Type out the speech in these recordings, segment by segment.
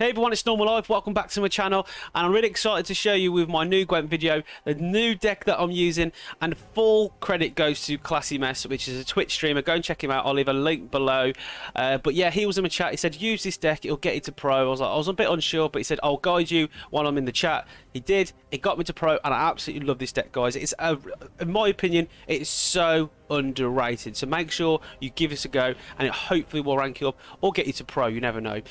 Hey everyone, it's Normal Life. Welcome back to my channel, and I'm really excited to show you with my new Gwent video the new deck that I'm using, and full credit goes to Classy Mess, which is a Twitch streamer. Go and check him out. I'll leave a link below. But yeah, he was in my chat. He said use this deck, it'll get you to pro. I was a bit unsure, but he said I'll guide you while I'm in the chat. He did. It got me to pro, and I absolutely love this deck, guys. It's in my opinion, it's so underrated, so make sure you give this a go, and it hopefully will rank you up or get you to pro. You never know.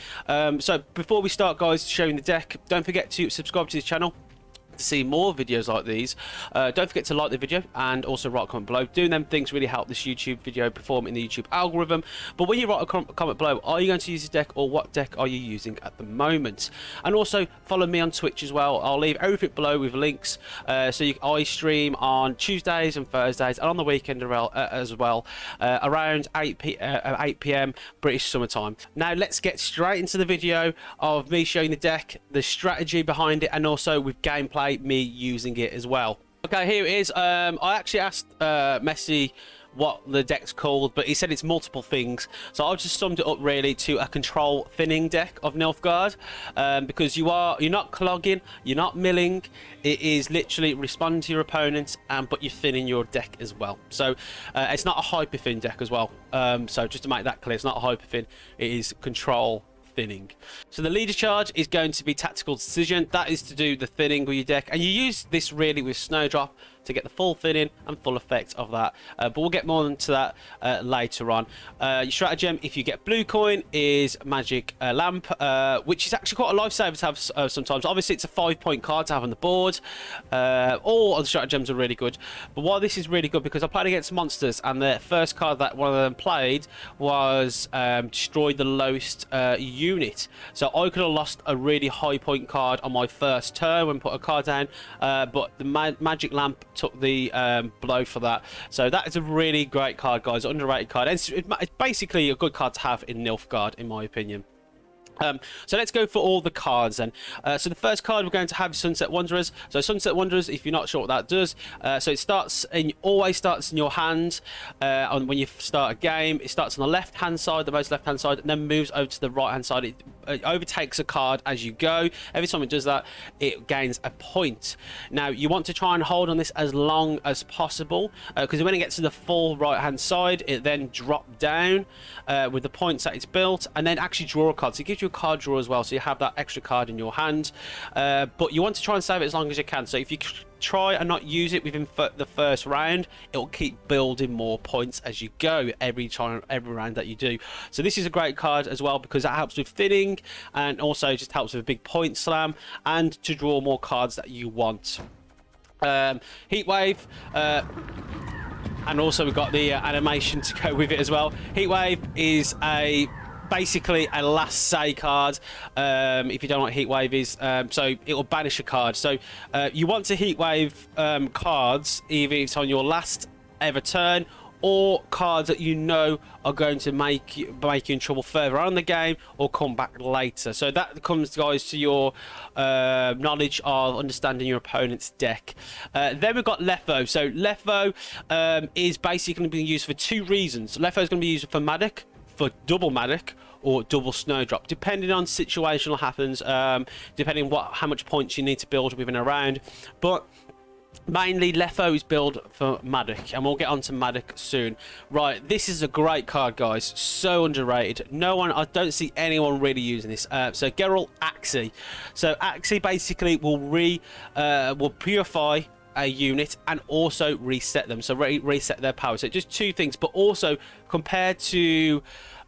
So before we start, guys, showing the deck, don't forget to subscribe to this channel to see more videos like these. Don't forget to like the video and also write a comment below. Doing them things really help this YouTube video perform in the YouTube algorithm. But when you write a comment below, are you going to use this deck, or what deck are you using at the moment? And also follow me on Twitch as well. I'll leave everything below with links. I stream on Tuesdays and Thursdays, and on the weekend as well, around 8 p.m. British summertime. Now let's get straight into the video of me showing the deck, the strategy behind it, and also with gameplay, me using it as well. Okay, here it is. I actually asked Messi what the deck's called, but he said it's multiple things, so I've just summed it up really to a control thinning deck of Nilfgaard, because you're not clogging, you're not milling. It is literally responding to your opponents, but you're thinning your deck as well. So it's not a hyper thin deck as well, so just to make that clear, it's not a hyper thin, it is control thinning. So the leader charge is going to be tactical decision. That is to do the thinning with your deck, and you use this really with Snowdrop to get the full thinning and full effect of that, but we'll get more into that later on. Your stratagem, if you get blue coin, is magic lamp, which is actually quite a lifesaver to have sometimes. Obviously it's a 5-point card to have on the board. All other stratagems are really good, but why this is really good, because I played against monsters, and the first card that one of them played was destroy the lowest unit, so I could have lost a really high point card on my first turn when put a card down, but the magic lamp took the blow for that. So that is a really great card, guys, underrated card. It's basically a good card to have in Nilfgaard, in my opinion. So let's go for all the cards then. So the first card we're going to have is Sunset Wanderers. So Sunset Wanderers, if you're not sure what that does, so it always starts in your hand. When you start a game, it starts on the left hand side, the most left hand side, and then moves over to the right hand side. It overtakes a card as you go. Every time it does that, it gains a point. Now you want to try and hold on this as long as possible, because when it gets to the full right hand side, it then drops down with the points that it's built, and then actually draw a card. So it gives you a card draw as well, so you have that extra card in your hand, but you want to try and save it as long as you can. So if you try and not use it within the first round, it will keep building more points as you go every round that you do. So this is a great card as well, because that helps with thinning, and also just helps with a big point slam and to draw more cards that you want. Heatwave, and also we've got the animation to go with it as well. Heatwave is basically a last say card, if you don't know what Heatwave is. So it will banish a card. So you want to Heatwave cards either it's on your last ever turn, or cards that you know are going to make you in trouble further on in the game or come back later. So that comes, guys, to your knowledge of understanding your opponent's deck. Then we've got Letho. So Letho is basically going to be used for two reasons. Letho is going to be used for Maddock, for double Maddock, or double Snowdrop, depending on situational happens, depending how much points you need to build within a round. But mainly Letho is built for Maddock, and we'll get onto Maddock soon. Right, this is a great card, guys, so underrated. I don't see anyone really using this. So Geralt Axii. So Axii basically will purify a unit and also reset them, so reset their power. So just two things, but also compared to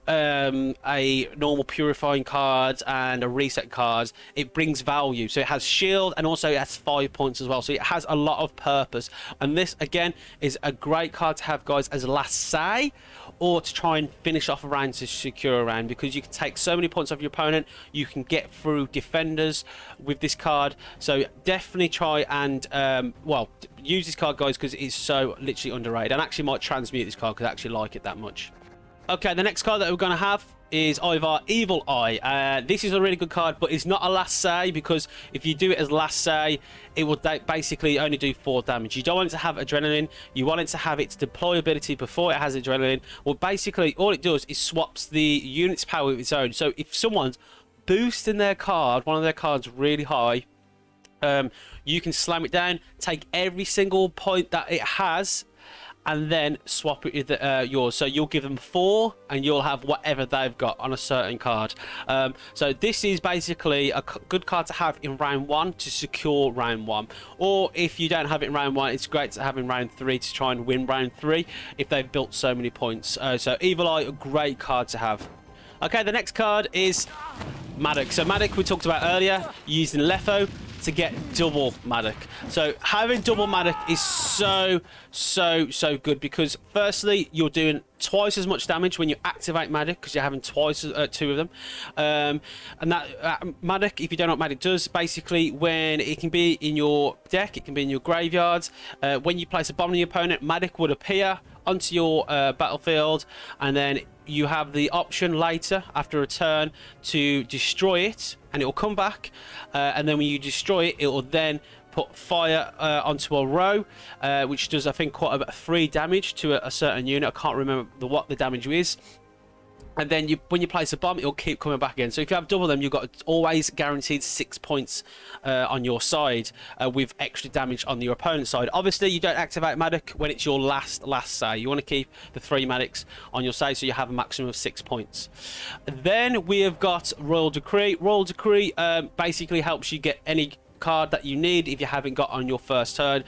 a normal purifying card and a reset card, it brings value. So it has shield, and also it has 5 points as well, so it has a lot of purpose. And this again is a great card to have, guys, as a last say, or to try and finish off a round, to secure a round, because you can take so many points off your opponent. You can get through defenders with this card. So definitely try and use this card, guys, because it is so literally underrated. And actually might transmute this card because I actually like it that much. Okay, the next card that we're going to have is Ivar Evil-Eye. This is a really good card, but it's not a last say, because if you do it as last say, it will basically only do 4 damage. You don't want it to have adrenaline. You want it to have its deploy ability before it has adrenaline. Well, basically, all it does is swaps the unit's power with its own. So if someone's boosting their card, one of their cards really high, you can slam it down, take every single point that it has, and then swap it with yours. So you'll give them 4 and you'll have whatever they've got on a certain card. So this is basically a good card to have in round 1 to secure round 1, or if you don't have it in round 1, it's great to have in round 3 to try and win round 3 if they've built so many points. So Evil-Eye, a great card to have. Okay, the next card is Maddock. So Maddock we talked about earlier, using Letho to get double Maddock. So having double Maddock is so good, because firstly you're doing twice as much damage when you activate Maddock, because you're having twice 2 of them, and that Maddock, if you don't know what Maddock does, basically when it can be in your deck, it can be in your graveyards, when you place a bomb on your opponent, Maddock would appear onto your battlefield, and then you have the option later after a turn to destroy it, and it will come back, and then when you destroy it, it will then put fire onto a row, which does, I think, quite a bit of free damage to a certain unit. I can't remember what the damage is. And then when you place a bomb, it'll keep coming back again. So if you have double them, you've got always guaranteed 6 points on your side, with extra damage on your opponent's side. Obviously, you don't activate Maddock when it's your last say. You want to keep the 3 Maddocks on your side, so you have a maximum of 6 points. Then we have got Royal Decree. Royal Decree basically helps you get any card that you need if you haven't got on your first turn.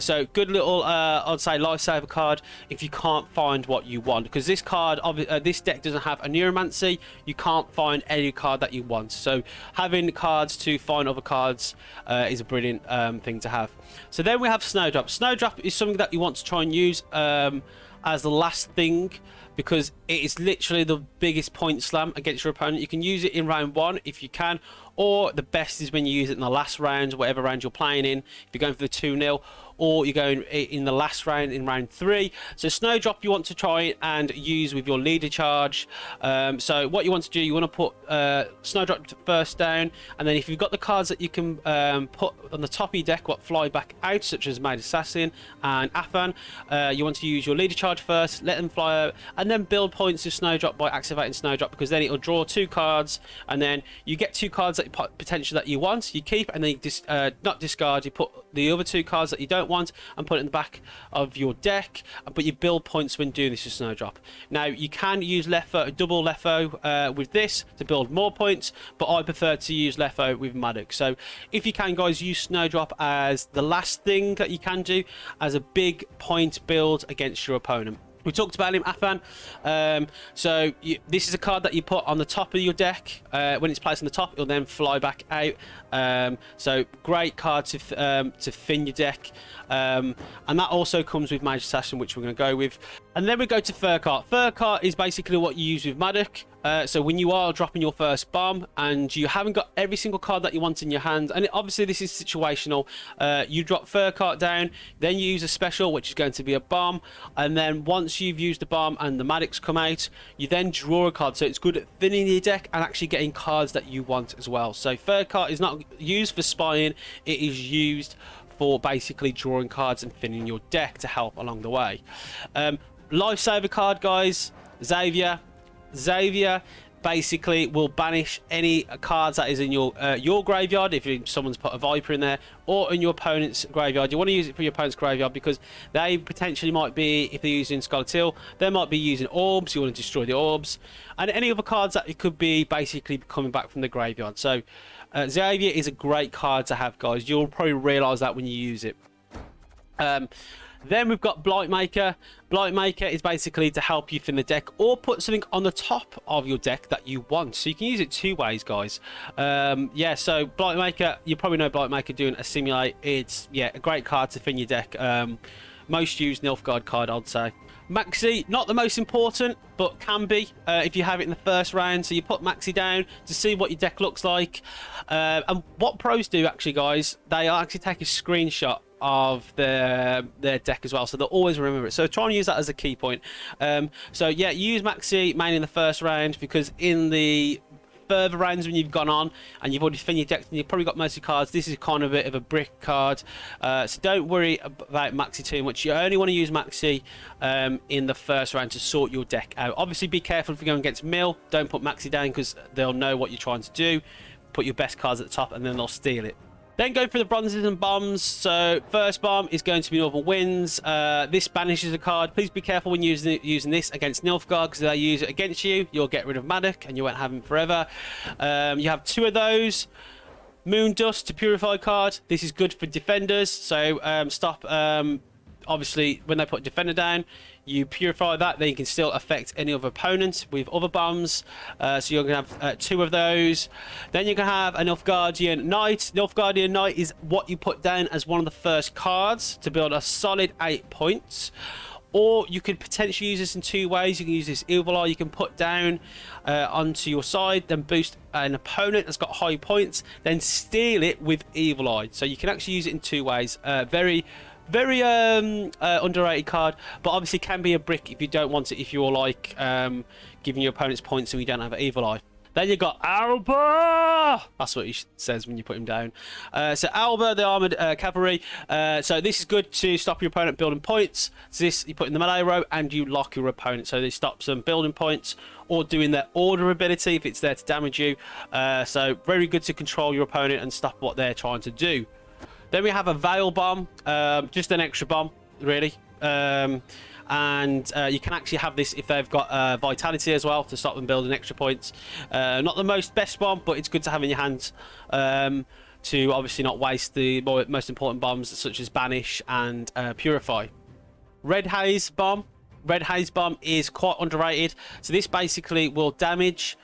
So good little I'd say lifesaver card if you can't find what you want, because this card this deck doesn't have a neuromancy. You can't find any card that you want, so having cards to find other cards is a brilliant thing to have. So then we have Snowdrop. Snowdrop is something that you want to try and use as the last thing, because it is literally the biggest point slam against your opponent. You can use it in round 1 if you can, or the best is when you use it in the last round, whatever round you're playing in. If you're going for the 2-0, or you're going in the last round in round 3. So Snowdrop you want to try and use with your leader charge. So what you want to do, you want to put Snowdrop first down, and then if you've got the cards that you can put on the top of your deck what fly back out, such as Made Assassin and Afan, you want to use your leader charge first, let them fly out, and then build points with Snowdrop by activating Snowdrop, because then it'll draw 2 cards, and then you get 2 cards that potential that you want, you keep, and then you not discard, you put the other 2 cards that you don't want and put it in the back of your deck, but you build points when doing this with Snowdrop. Now you can use Letho, double Letho with this to build more points, but I prefer to use Letho with Maddock. So if you can, guys, use Snowdrop as the last thing that you can do as a big point build against your opponent. We talked about him, Afan. This is a card that you put on the top of your deck. When it's placed on the top, it'll then fly back out. So great card to thin your deck. And that also comes with Mage Assassin, which we're going to go with. And then we go to Furcart. Furcart is basically what you use with Maddock. So when you are dropping your first bomb and you haven't got every single card that you want in your hand, and obviously this is situational, you drop Furcart down, then you use a special, which is going to be a bomb, and then once you've used the bomb and the Maddocks come out, you then draw a card. So it's good at thinning your deck and actually getting cards that you want as well. So Furcart is not used for spying, it is used for basically drawing cards and thinning your deck to help along the way. Lifesaver card, guys, Xavier basically will banish any cards that is in your graveyard. If someone's put a Viper in there, or in your opponent's graveyard, you want to use it for your opponent's graveyard, because they potentially might be, if they're using Scarlet Hill, they might be using orbs. You want to destroy the orbs and any other cards that it could be basically coming back from the graveyard. So Xavier is a great card to have, guys. You'll probably realize that when you use it. Then we've got Blightmaker. Blightmaker is basically to help you thin the deck or put something on the top of your deck that you want. So you can use it 2 ways, guys. Yeah, so Blightmaker, you probably know Blightmaker doing a simulate. It's, yeah, a great card to thin your deck. Most used Nilfgaard card, I'd say. Maxi, not the most important, but can be if you have it in the first round. So you put Maxi down to see what your deck looks like. And what pros do, actually, guys, they actually take a screenshot of their deck as well, so they'll always remember it. So try and use that as a key point. So yeah, use Maxi mainly in the first round, because in the further rounds when you've gone on and you've already finished your deck and you've probably got most of your cards, this is kind of a bit of a brick card. So don't worry about Maxi too much. You only want to use Maxi in the first round to sort your deck out. Obviously, be careful if you're going against Mill. Don't put Maxi down because they'll know what you're trying to do. Put your best cards at the top and then they'll steal it. Then go for the bronzes and bombs. So first bomb is going to be Northern Winds. This banishes a card. Please be careful when using this against Nilfgaard, because if they use it against you, you'll get rid of Maddock and you won't have him forever. You have 2 of those. Moon Dust to purify card. This is good for defenders. So stop. Obviously, when they put defender down, you purify that, then you can still affect any other opponent with other bombs. So you're going to have 2 of those. Then you can have a Nilfgaardian Knight. Nilfgaardian Knight is what you put down as one of the first cards to build a solid 8 points. Or you could potentially use this in 2 ways. You can use this Evil-Eye you can put down onto your side, then boost an opponent that's got high points, then steal it with Evil-Eye. So you can actually use it in 2 ways. Very underrated card, but obviously can be a brick if you don't want it, if you're like giving your opponents points and you don't have an Evil-Eye. Then you got Alba. That's what he says when you put him down. So Alba, the armored cavalry. So this is good to stop your opponent building points. So this you put in the melee row and you lock your opponent. So this stops them building points or doing their order ability if it's there to damage you. So very good to control your opponent and stop what they're trying to do. Then we have a Veil Bomb, just an extra bomb, really. And you can actually have this if they've got Vitality as well to stop them building extra points. Not the best bomb, but it's good to have in your hands to obviously not waste the most important bombs such as Banish and Purify. Red Haze Bomb. Red Haze Bomb is quite underrated. So this basically will damage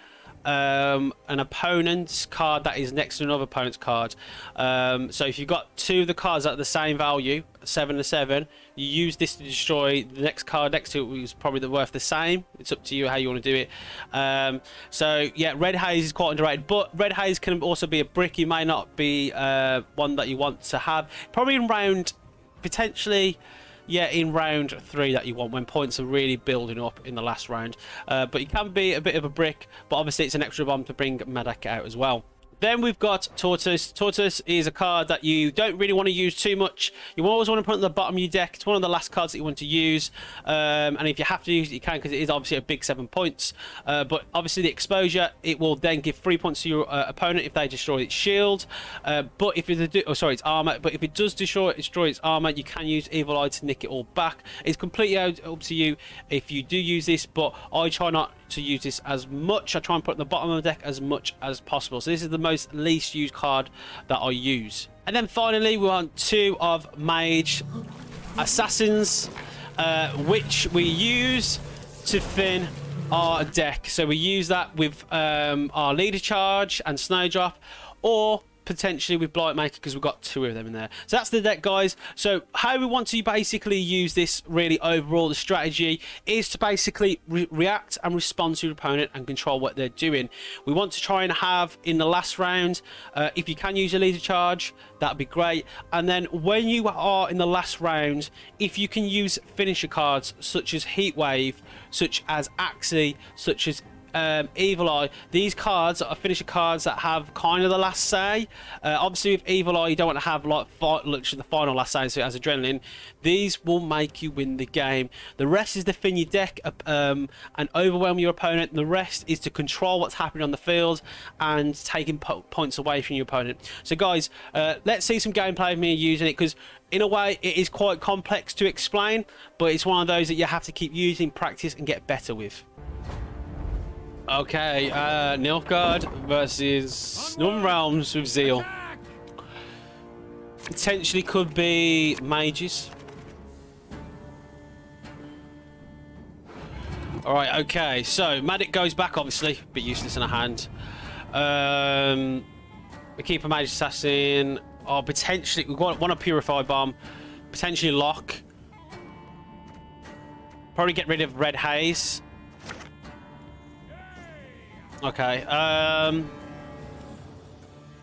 an opponent's card that is next to another opponent's card. So if you've got 2 of the cards that are the same value, 7 to 7, you use this to destroy the next card next to it, which is probably worth the same. It's up to you how you want to do it. So yeah, Red Haze is quite underrated, but Red Haze can also be a brick. You may not be one that you want to have. Probably in round, potentially. Yeah, in round 3 that you want when points are really building up in the last round. But you can be a bit of a brick, but obviously it's an extra bomb to bring Maddock out as well. Then we've got Tortoise. Tortoise is a card that you don't really want to use too much. You always want to put it on the bottom of your deck. It's one of the last cards that you want to use. And if you have to use it, you can, because it is obviously a big 7 points. But obviously the exposure, it will then give 3 points to your opponent if they destroy its shield. But if it its armor. But if it does destroy its armor, you can use Evil-Eye to nick it all back. It's completely up to you if you do use this, but I try not to use this as much. I try and put it at the bottom of the deck as much as possible. So this is the most least used card that I use. And then finally we want 2 of Mage Assassins, which we use to thin our deck. So we use that with our Leader Charge and Snowdrop, or potentially with Blightmaker, because we've got 2 of them in there. So that's the deck, guys. So how we want to basically use this, really overall, the strategy is to basically react and respond to your opponent and control what they're doing. We want to try and have in the last round, if you can use a Leader Charge, that'd be great. And then when you are in the last round, if you can use finisher cards such as Heatwave, such as Axey, such as Evil-Eye, these cards are finisher cards that have kind of the last say. Obviously with Evil-Eye you don't want to have like the final last say, so it has adrenaline. These will make you win the game. The rest is to thin your deck and overwhelm your opponent. The rest is to control what's happening on the field and taking points away from your opponent. So guys, let's see some gameplay of me using it, because in a way it is quite complex to explain, but it's one of those that you have to keep using, practice and get better with. Okay, Nilfgaard versus Northern Realms with Zeal. Potentially could be mages. Alright, okay, so Maddock goes back, obviously, a bit useless in a hand. We keep a mage assassin, or potentially, we want a purify bomb, potentially lock. Probably get rid of Red Haze. Okay,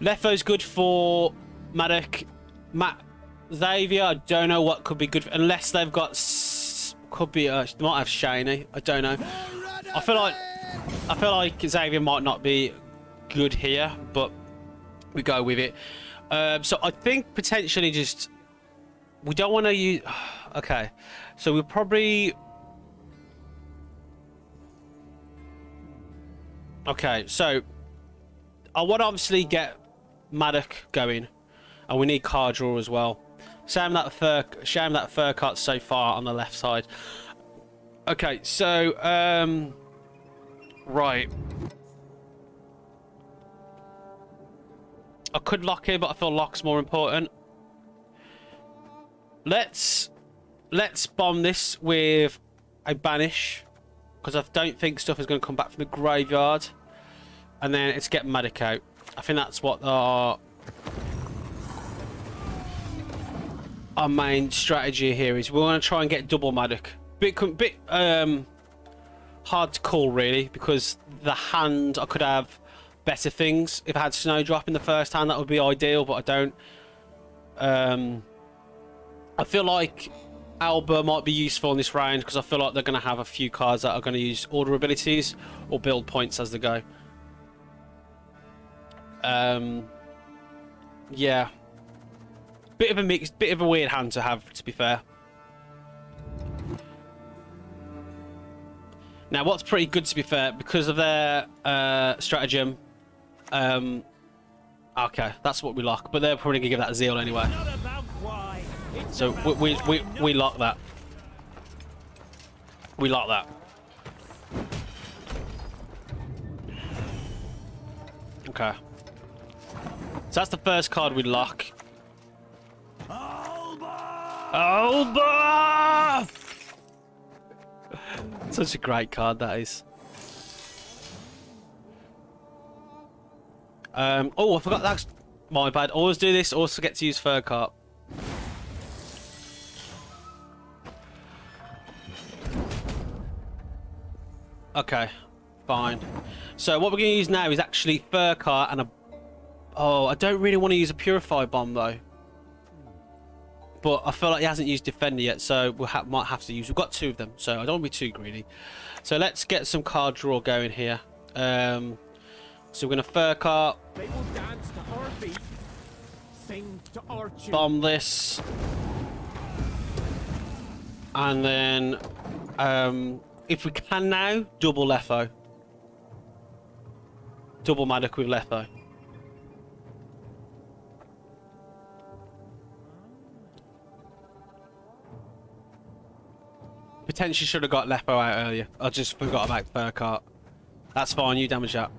Letho's good for Maddock. Xavier, I don't know what could be good, unless they've got, could be, they might have Shiny, I don't know. I feel like Xavier might not be good here, but we go with it. So I think potentially just we don't want to use. Okay, so we'll probably. Okay, so I want to obviously get Maddock going, and we need card draw as well. Shame that fur cart's so far on the left side. Okay, so right. I could lock here, but I feel lock's more important. Let's bomb this with a banish, because I don't think stuff is going to come back from the graveyard, and then let's get Maddock out. I think that's what our main strategy here is. We want to try and get double Maddock. Bit hard to call really, because the hand I could have better things. If I had Snowdrop in the first hand, that would be ideal, but I don't. I feel like Alba might be useful in this round, because I feel like they're going to have a few cards that are going to use order abilities or build points as they go. Yeah, bit of a mix, bit of a weird hand to have, to be fair. Now, what's pretty good, to be fair, because of their stratagem. Okay, that's what we lock, but they're probably gonna give that zeal anyway. So we lock that. We lock that. Okay. So that's the first card we lock. Alba! Such a great card that is. Oh, I forgot, that's my bad. Always do this, always forget to use fur cart. Okay, fine. So what we're going to use now is actually fur cart and a... Oh, I don't really want to use a purify bomb though. But I feel like he hasn't used defender yet, so we might have to use. We've got two of them, so I don't want to be too greedy. So let's get some card draw going here. So we're going to fur cart. They will dance to our beat, sing to our tune. Bomb this. And then, if we can now, double Letho. Double Maddock with Letho. Potentially should have got Letho out earlier. I just forgot about fur cart. That's fine, you damage that.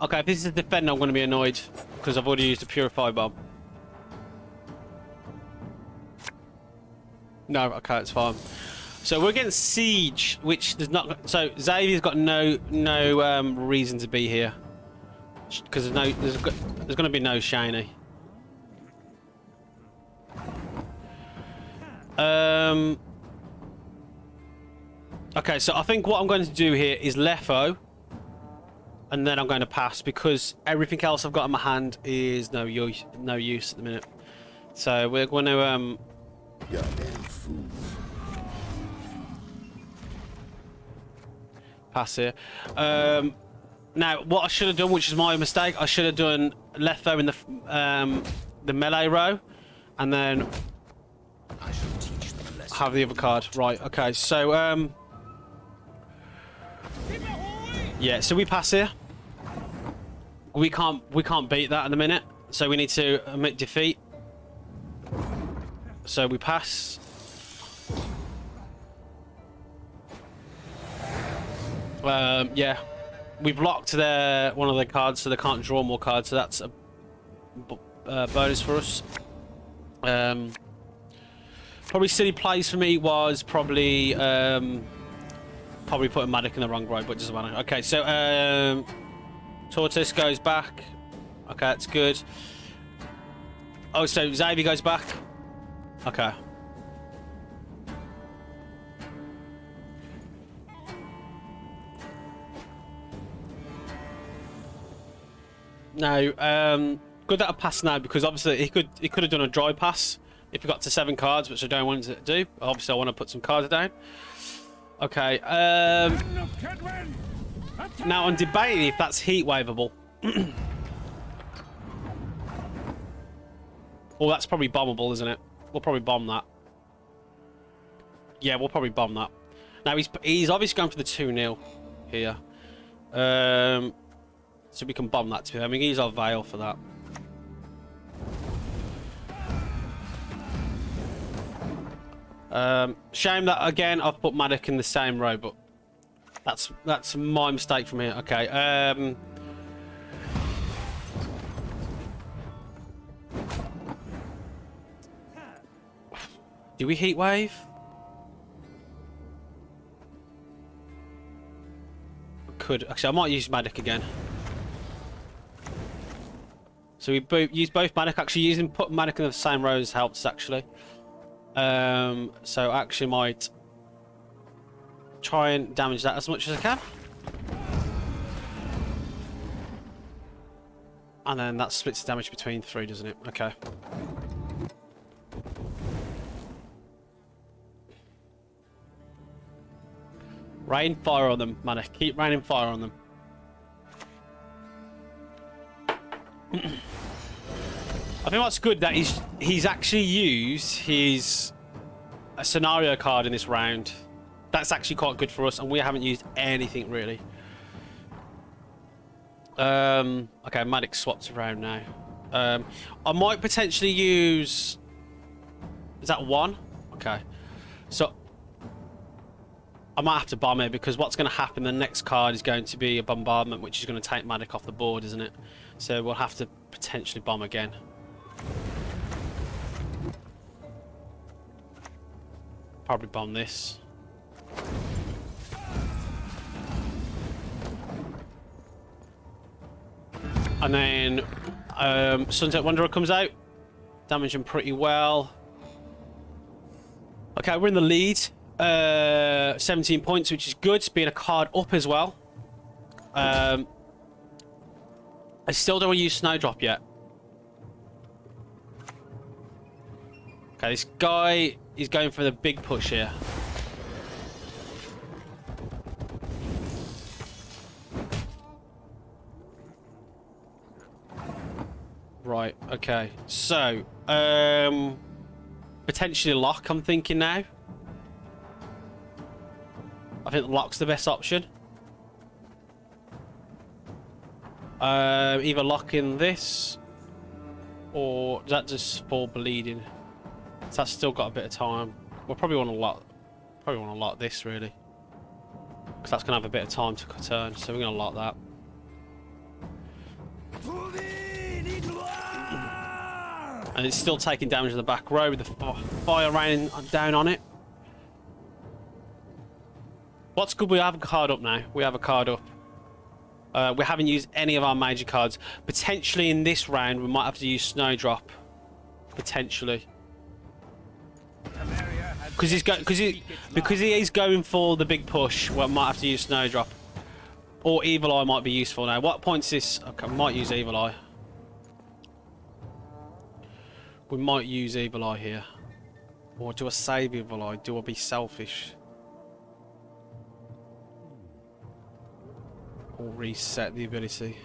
Okay, if this is a defender, I'm going to be annoyed because I've already used a purify bomb. No, okay, it's fine. So we're against Siege, which does not. So Xavier's got no reason to be here because there's going to be no shiny. Okay, so I think what I'm going to do here is Letho, and then I'm going to pass because everything else I've got in my hand is no use at the minute. So we're going to pass here. Now, what I should have done, which is my mistake, I should have done Letho in the melee row, and then have the other card. Right. Okay. So yeah. So we pass here. We can't beat that in a minute. So we need to admit defeat. So we pass. Yeah, we've locked one of their cards, so they can't draw more cards. So that's a bonus for us. Probably silly plays for me was probably putting Maddock in the wrong row, but it doesn't matter. Okay, so Tortoise goes back. Okay, that's good. Oh, so Xavier goes back. Okay. No, good that I passed now because obviously he could have done a dry pass if he got to 7 cards, which I don't want to do. Obviously, I want to put some cards down. Okay. Now I'm debating if that's heat waveable. Oh, that's probably bombable, isn't it? We'll probably bomb that. Yeah, we'll probably bomb that. Now, he's obviously going for the 2-0 here. So we can bomb that too. I mean, use our Veil for that. Shame that, again, I've put Maddock in the same row, but that's my mistake from here. Okay, do we heatwave? Could actually, I might use Maddock again. So we use both Maddock. Actually, put Maddock in the same rows helps actually. So I actually might try and damage that as much as I can. And then that splits the damage between 3, doesn't it? Okay. Rain fire on them, Maddock. Keep raining fire on them. I think what's good that he's actually used his scenario card in this round. That's actually quite good for us, and we haven't used anything really. Okay, Maddox swaps around now. I might potentially use. Is that 1? Okay, so I might have to bomb it because what's going to happen? The next card is going to be a bombardment, which is going to take Maddock off the board, isn't it? So we'll have to potentially bomb again. Probably bomb this. And then Sunset Wanderer comes out. Damage him pretty well. Okay, we're in the lead. 17 points, which is good. It's being a card up as well. I still don't want to use Snowdrop yet. Okay, this guy is going for the big push here. Right, okay. So, potentially lock, I'm thinking now. I think lock's the best option. Either lock in this, or does that just fall bleeding? So that's still got a bit of time. We'll probably want to lock. Probably want to lock this really, because that's gonna have a bit of time to turn. So we're gonna lock that. And it's still taking damage in the back row with the fire raining down on it. What's good? We have a card up now. We have a card up. We haven't used any of our major cards. Potentially in this round, we might have to use Snowdrop. Potentially. Because he is going for the big push, we might have to use Snowdrop. Or Evil-Eye might be useful now. What point's this? Okay, we might use Evil-Eye. We might use Evil-Eye here. Or do I save Evil-Eye? Do I be selfish? Or reset the ability?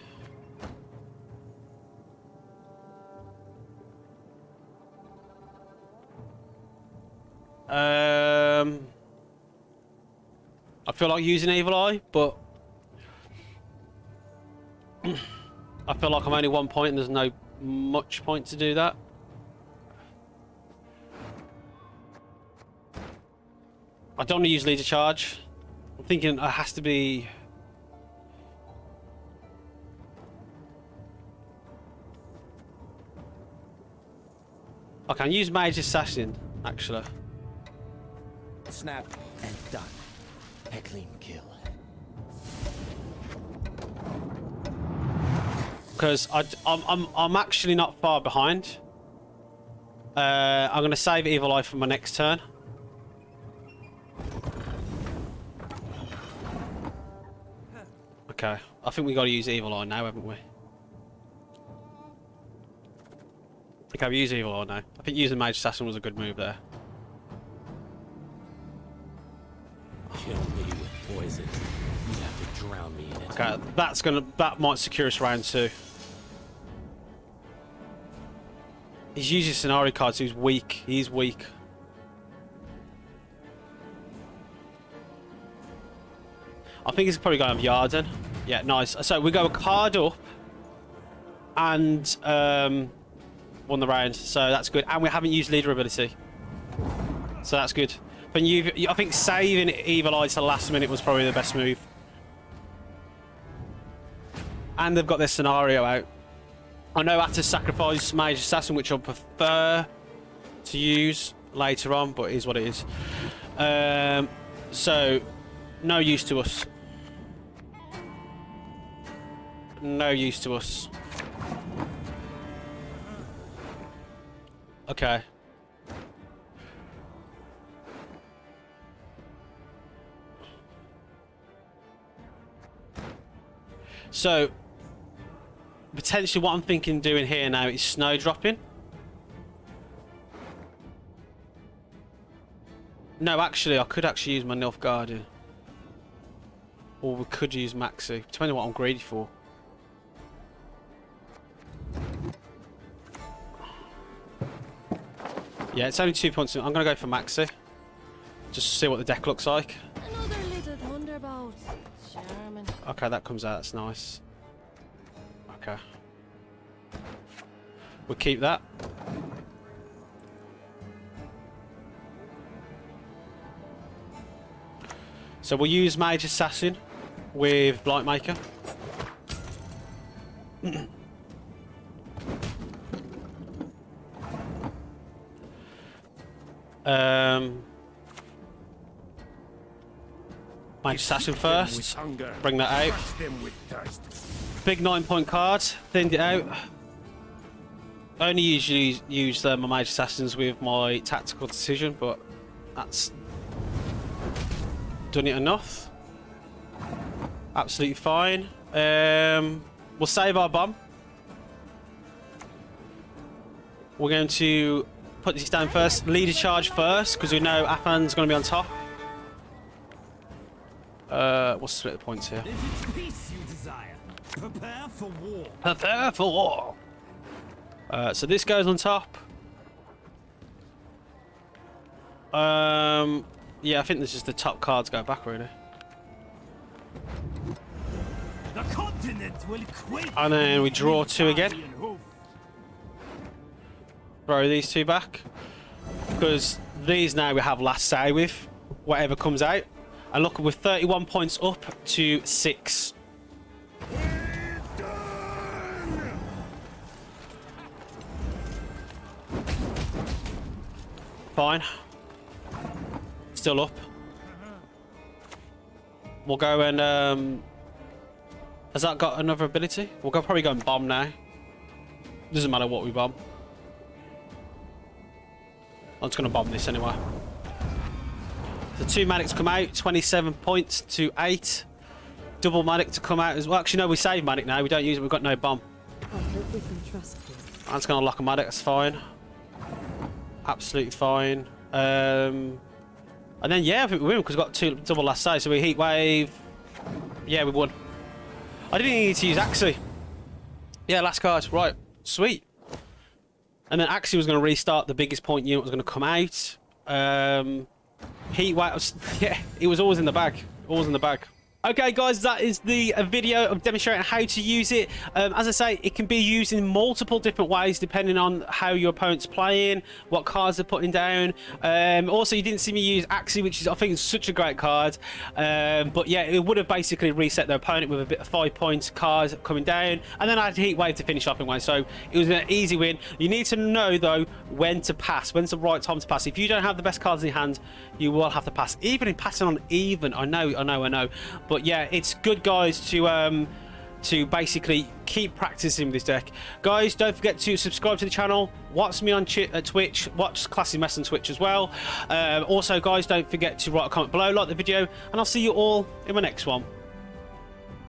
I feel like using Evil-Eye, but I feel like I'm only 1 point and there's no much point to do that. I don't want to use leader charge. I'm thinking it has to be. I can use Mage Assassin, actually. Snap and done. A clean kill. Because I'm actually not far behind. I'm gonna save Evil-Eye for my next turn. Okay, I think we got to use Evil-Eye now, haven't we? Okay, we use Evil-Eye now. I think using Mage Assassin was a good move there. Kill me with poison. You have to drown me in it. Okay, that might secure us round 2. He's using scenario cards, so he's weak. He's weak. I think he's probably going to have Yarden. Yeah, nice. So we go a card up and won the round. So that's good. And we haven't used leader ability. So that's good. But I think saving Evil-Eye to the last minute was probably the best move. And they've got their scenario out. I know I have to sacrifice Mage Assassin, which I prefer to use later on, but it is what it is. So, no use to us. No use to us. Okay. So, potentially what I'm thinking doing here now is snowdropping. No, actually, I could actually use my Nilfgaard. Or we could use Maxi, depending on what I'm greedy for. Yeah, it's only 2 points. I'm going to go for Maxi. Just to see what the deck looks like. Another little thunderbolt. Charming. Okay, that comes out. That's nice. Okay. We'll keep that. So we'll use Mage Assassin with Blightmaker. Mage Assassin first. Bring that out. Big 9-point card. Thinned it out. I only usually use my Mage Assassins with my tactical decision, but that's done it enough. Absolutely fine. We'll save our bomb. We're going to put this down first. Leader charge first, because we know Athan's going to be on top. We'll split the points here. If it's peace you desire, prepare for war. Prepare for war. So this goes on top. Yeah, I think this is the top cards go back really. The continent will quake. And then we draw 2 again. Throw these 2 back. Because these now we have last say with. Whatever comes out. And look, we're 31 points up to 6. Fine. Still up. We'll go and has that got another ability? We'll probably go and bomb now. Doesn't matter what we bomb. I'm just gonna bomb this anyway. The 2 Maddocs come out, 27 points to 8. Double Maddock to come out as well. Actually, no, we save Maddock now. We don't use it. We've got no bomb. I hope we can trust you. I'm just gonna lock a Maddock. That's fine. Absolutely fine. And then yeah, I think we win because we've got 2 double last side. So we heat wave. Yeah, we won. I didn't need to use Axii. Yeah, last card. Right, sweet. And then Axii was going to restart. The biggest point unit was going to come out. Heat wave. Yeah, it was always in the bag. Always in the bag. Okay guys, that is the video of demonstrating how to use it. As I say, it can be used in multiple different ways depending on how your opponent's playing, what cards they're putting down. Also, you didn't see me use Axii, which is, I think, is such a great card. But yeah, it would have basically reset their opponent with a bit of 5-point cards coming down, and then I had Heat Wave to finish off in one. So it was an easy win. You need to know though when to pass, when's the right time to pass. If you don't have the best cards in your hand, you will have to pass. Even in passing on even, I know. But yeah, it's good, guys, to basically keep practicing with this deck. Guys, don't forget to subscribe to the channel. Watch me on Twitch. Watch Classy Mess on Twitch as well. Also, guys, don't forget to write a comment below, like the video, and I'll see you all in my next one.